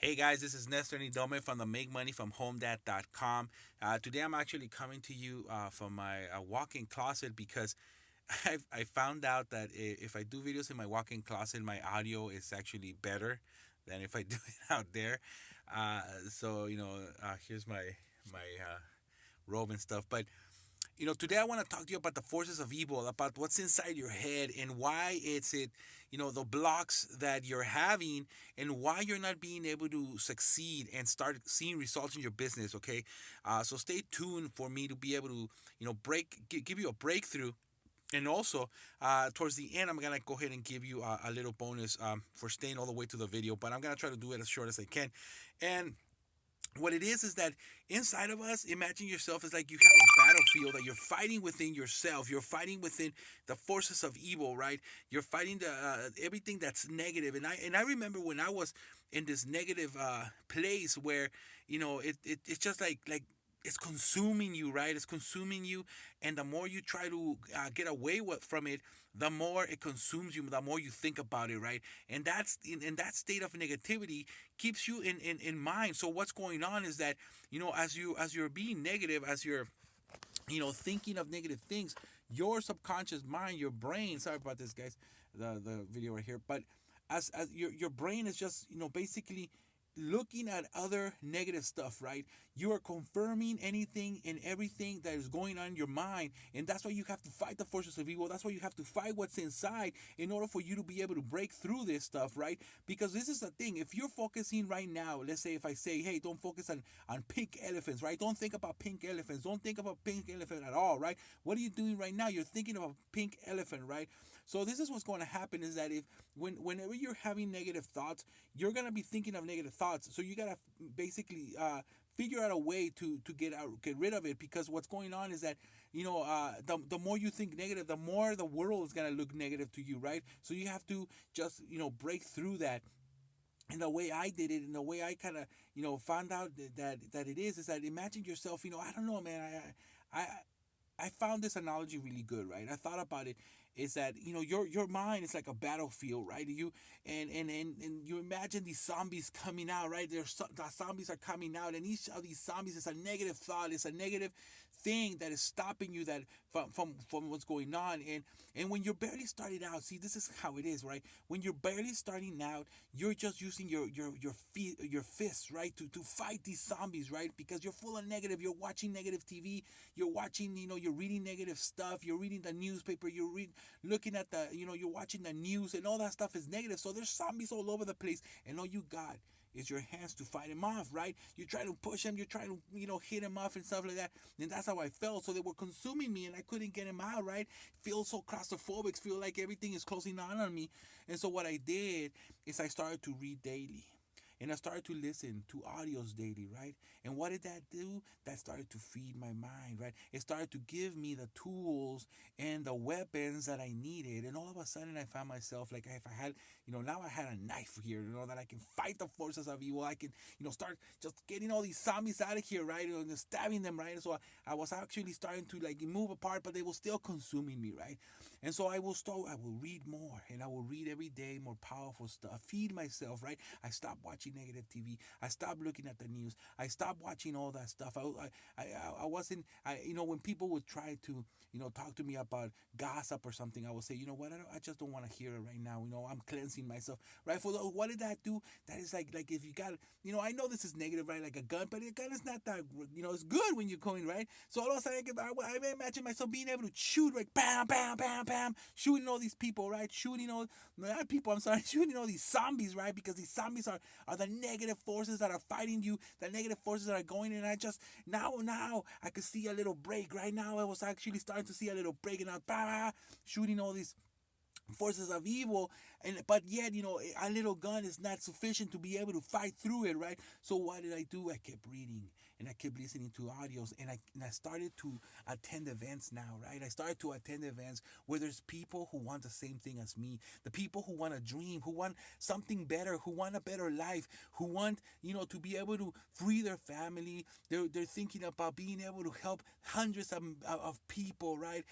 Hey guys, this is Nestor Nidome from the MakeMoneyFromHomeDad.com. Today I'm actually coming to you from my walk-in closet because I found out that if I do videos in my walk-in closet, my audio is actually better than if I do it out there. Here's my robe and stuff. But today I want to talk to you about the forces of evil, about what's inside your head and why the blocks that you're having and why you're not being able to succeed and start seeing results in your business. Okay, so stay tuned for me to be able to, give you a breakthrough. And also, towards the end, I'm gonna go ahead and give you a little bonus for staying all the way to the video. But I'm gonna try to do it as short as I can. And what it is that inside of us, imagine yourself as like you have a battlefield that you're fighting within yourself. You're fighting within the forces of evil, right? You're fighting the everything that's negative. And I remember when I was in this negative place where it's just like it's consuming you, right? It's consuming you, and the more you try to get away from it, the more it consumes you, the more you think about it, right? And that's in that state of negativity keeps you in mind. So what's going on is that as you're being negative, as you're thinking of negative things, your subconscious mind, your brain. Sorry about this, guys. The video right here, but as your brain is just basically looking at other negative stuff, right? You are confirming anything and everything that is going on in your mind, and that's why you have to fight the forces of evil. That's why you have to fight what's inside in order for you to be able to break through this stuff, right? Because this is the thing. If you're focusing right now, let's say if I say, hey, don't focus on pink elephants, right? Don't think about pink elephants. Don't think about pink elephant at all, right? What are you doing right now? You're thinking of a pink elephant, right? So this is what's going to happen is that if whenever you're having negative thoughts, you're gonna be thinking of negative thoughts. So you gotta basically figure out a way to get rid of it, because what's going on is that the more you think negative, the more the world is gonna look negative to you, right? So you have to just break through that. And the way I did it, and the way I kind of found out that it is that imagine yourself, I don't know, man, I found this analogy really good, right? I thought about it. Is that your mind is like a battlefield, right? And you imagine these zombies coming out, right? The zombies are coming out, and each of these zombies is a negative thought, it's a negative thing that is stopping you that from what's going on. And when you're barely starting out, see, this is how it is, right? When you're barely starting out, you're just using your fists, right, to fight these zombies, right? Because you're full of negative. You're watching negative TV. You're watching, you're reading negative stuff. You're reading the newspaper. Looking at you're watching the news, and all that stuff is negative. So there's zombies all over the place, and all you got is your hands to fight them off, right? You try to push them, you try to hit them off and stuff like that. And that's how I felt. So they were consuming me, and I couldn't get them out, right? Feel so claustrophobic, feel like everything is closing on me. And so what I did is I started to read daily. And I started to listen to audios daily, right? And what did that do? That started to feed my mind, right? It started to give me the tools and the weapons that I needed. And all of a sudden, I found myself like, if I had, now I had a knife here, that I can fight the forces of evil. I can, start just getting all these zombies out of here, right? And stabbing them, right? And so I was actually starting to like move apart, but they were still consuming me, right? And so I will read more, and I will read every day more powerful stuff, feed myself, right? I stopped watching negative TV. I stopped looking at the news. I stopped watching all that stuff. I wasn't, when people would try to, talk to me about gossip or something, I would say, you know what, I just don't want to hear it right now. I'm cleansing myself, right? What did that do? That is like if you got, I know this is negative, right? Like a gun, but a gun is not that, it's good when you're going, right? So all of a sudden, I imagine myself being able to shoot, like, bam, bam, bam, bam, shooting all these people, right? Shooting all, not people, I'm sorry, shooting all these zombies, right? Because these zombies are the negative forces that are fighting you, the negative forces that are going in. And I just, now, I could see a little break. Right now, I was actually starting to see a little break, and I was shooting all these forces of evil, but yet a little gun is not sufficient to be able to fight through it, right? So what did I do? I kept reading, and I kept listening to audios, and I started to attend events now, right? I started to attend events where there's people who want the same thing as me, the people who want a dream, who want something better, who want a better life, who want to be able to free their family. They're thinking about being able to help hundreds of people, right?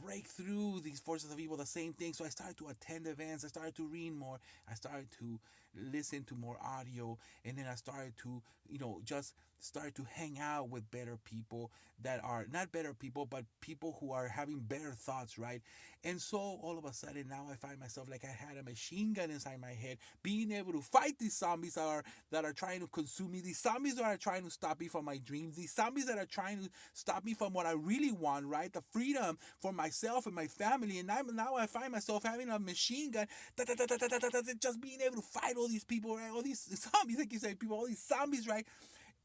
Break through these forces of evil, the same thing. So I started to attend events. I started to read more. I started to listen to more audio, and then I started to, just start to hang out with better people that are not better people, but people who are having better thoughts, right? And so all of a sudden now I find myself like I had a machine gun inside my head, being able to fight these zombies that are trying to consume me, these zombies that are trying to stop me from my dreams, these zombies that are trying to stop me from what I really want, right? The freedom for myself and my family. And now I find myself having a machine gun, just being able to fight all these people, right? All these zombies, like you say, people, all these zombies, right?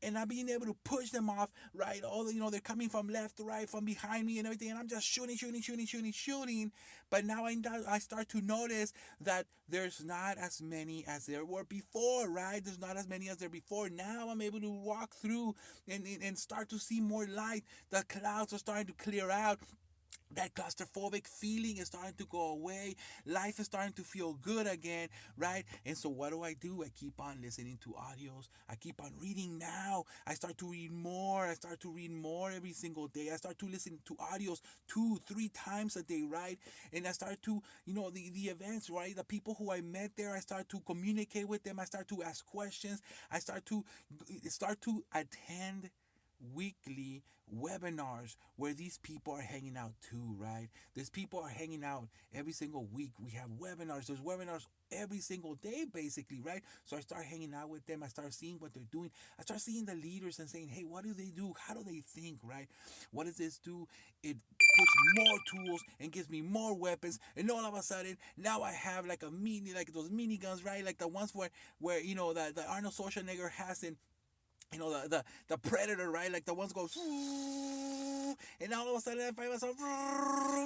And I'm being able to push them off, right? All they're coming from left to right, from behind me and everything, and I'm just shooting. But now I start to notice that there's not as many as there were before, right? There's not as many as there before. Now I'm able to walk through and start to see more light. The clouds are starting to clear out. That claustrophobic feeling is starting to go away. Life is starting to feel good again, right? And so what do? I keep on listening to audios. I keep on reading now. I start to read more. I start to read more every single day. I start to listen to audios 2-3 times a day, right? And I start to, the events, right? The people who I met there, I start to communicate with them. I start to ask questions. I start to attend weekly webinars where these people are hanging out too, right? These people are hanging out every single week. We have webinars. There's webinars every single day, basically, right? So I start hanging out with them. I start seeing what they're doing. I start seeing the leaders and saying, hey, what do they do? How do they think, right? What does this do? It puts more tools and gives me more weapons. And all of a sudden, now I have like like those mini guns, right? Like the ones where the Arnold Schwarzenegger has in the predator, right? Like the ones go, and all of a sudden I find myself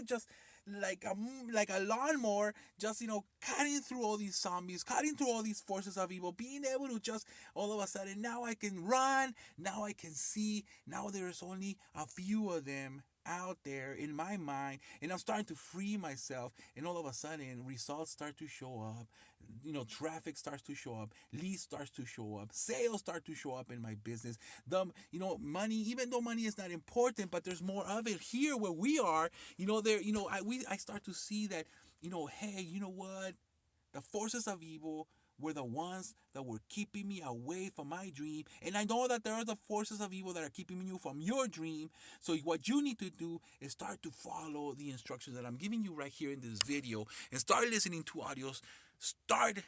just like a lawnmower, just cutting through all these zombies, cutting through all these forces of evil, being able to just all of a sudden now I can run, now I can see, now there's only a few of them out there in my mind, and I'm starting to free myself, and all of a sudden results start to show up. Traffic starts to show up, leads starts to show up, sales start to show up in my business. Money, even though money is not important, but there's more of it here where we are. I start to see that, hey, you know what? The forces of evil were the ones that were keeping me away from my dream. And I know that there are the forces of evil that are keeping you from your dream. So what you need to do is start to follow the instructions that I'm giving you right here in this video, and start listening to audios, start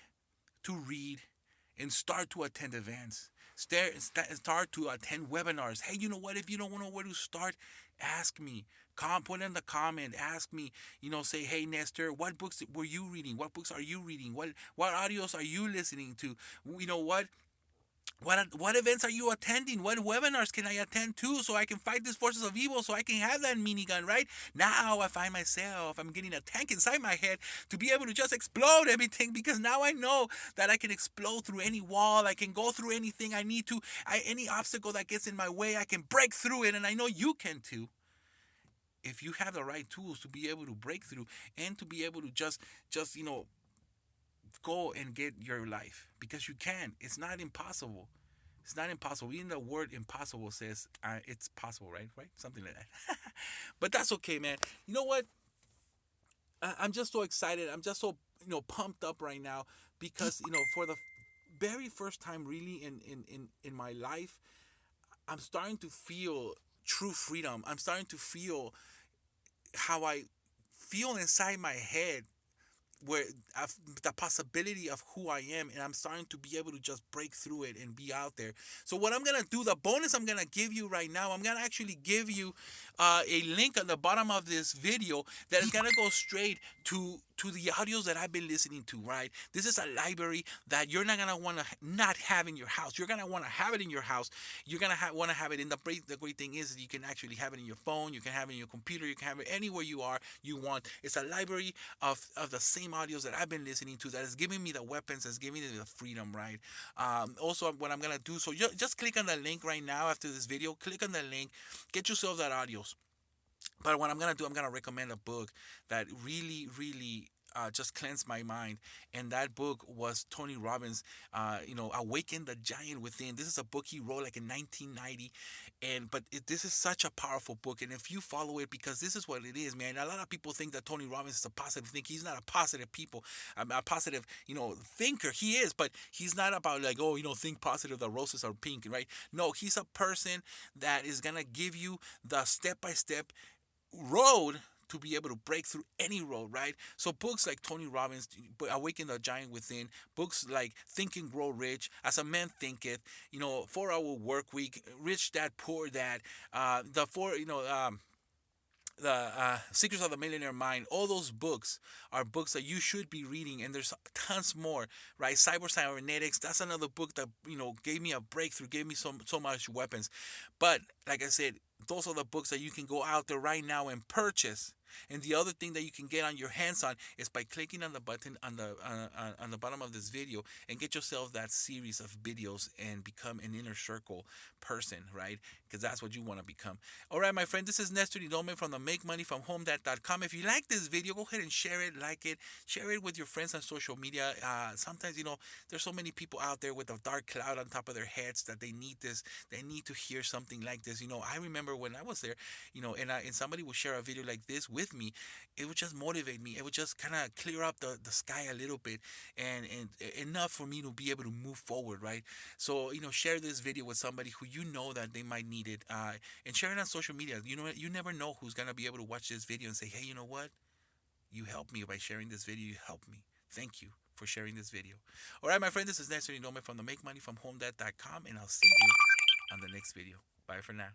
to read, and start to attend events. Start to attend webinars. Hey, you know what? If you don't know where to start, ask me. Put in the comment. Ask me. Say, hey, Nestor, what books were you reading? What books are you reading? What audios are you listening to? What events are you attending? What webinars can I attend to so I can fight these forces of evil, so I can have that minigun, right? Now I find myself, I'm getting a tank inside my head to be able to just explode everything, because now I know that I can explode through any wall. I can go through anything I need to. Any obstacle that gets in my way, I can break through it, and I know you can too. If you have the right tools to be able to break through and to be able to just go and get your life, because you can. It's not impossible. It's not impossible. Even the word impossible says it's possible, right? Right? Something like that. But that's okay, man. You know what? I'm just so excited. I'm just so pumped up right now, because for the very first time really in my life, I'm starting to feel true freedom. I'm starting to feel how I feel inside my head, where the possibility of who I am, and I'm starting to be able to just break through it and be out there. So what I'm gonna do, the bonus I'm gonna give you right now, I'm gonna actually give you a link at the bottom of this video that is gonna go straight to the audios that I've been listening to, right? This is a library that you're not gonna want to not have in your house. You're gonna want to have it in your house. You're gonna want to have it in the great thing is that you can actually have it in your phone. You can have it in your computer. You can have it anywhere you want. It's a library of the same audios that I've been listening to, that is giving me the weapons, that's giving me the freedom, right? Also, what I'm gonna do, so just click on the link right now after this video. Click on the link, get yourself that audios. But what I'm gonna do, I'm gonna recommend a book that really, really just cleansed my mind. And that book was Tony Robbins, Awaken the Giant Within. This is a book he wrote like in 1990. This is such a powerful book. And if you follow it, because this is what it is, man. A lot of people think that Tony Robbins is a positive thinker. He's not a positive a positive, thinker. He is, but he's not about like, oh, think positive, the roses are pink, right? No, he's a person that is going to give you the step by step road to be able to break through any road, right? So books like Tony Robbins, Awaken the Giant Within, books like Think and Grow Rich, As a Man Thinketh, 4 Hour Work Week, Rich Dad Poor Dad, the four, the Secrets of the Millionaire Mind. All those books are books that you should be reading, and there's tons more, right? Cyber Cybernetics, that's another book that gave me a breakthrough, gave me so much weapons. But like I said, those are the books that you can go out there right now and purchase. And the other thing that you can get on your hands on is by clicking on the button on the bottom of this video and get yourself that series of videos and become an inner circle person, right? Because that's what you want to become. All right, my friend, this is Nestor Didome from the MakeMoneyFromHomeDad.com. If you like this video, go ahead and share it, like it, share it with your friends on social media. Sometimes, there's so many people out there with a dark cloud on top of their heads that they need this. They need to hear something like this. I remember when I was there, and somebody would share a video like this with me, it would just motivate me. It would just kind of clear up the sky a little bit, and enough for me to be able to move forward, right? So share this video with somebody who that they might need it, and share it on social media. You never know who's gonna be able to watch this video and say, hey, you know what? You helped me by sharing this video. You helped me. Thank you for sharing this video. All right, my friend, this is Nestor Indome from the MakeMoneyFromHomeDad.com, and I'll see you on the next video. Bye for now.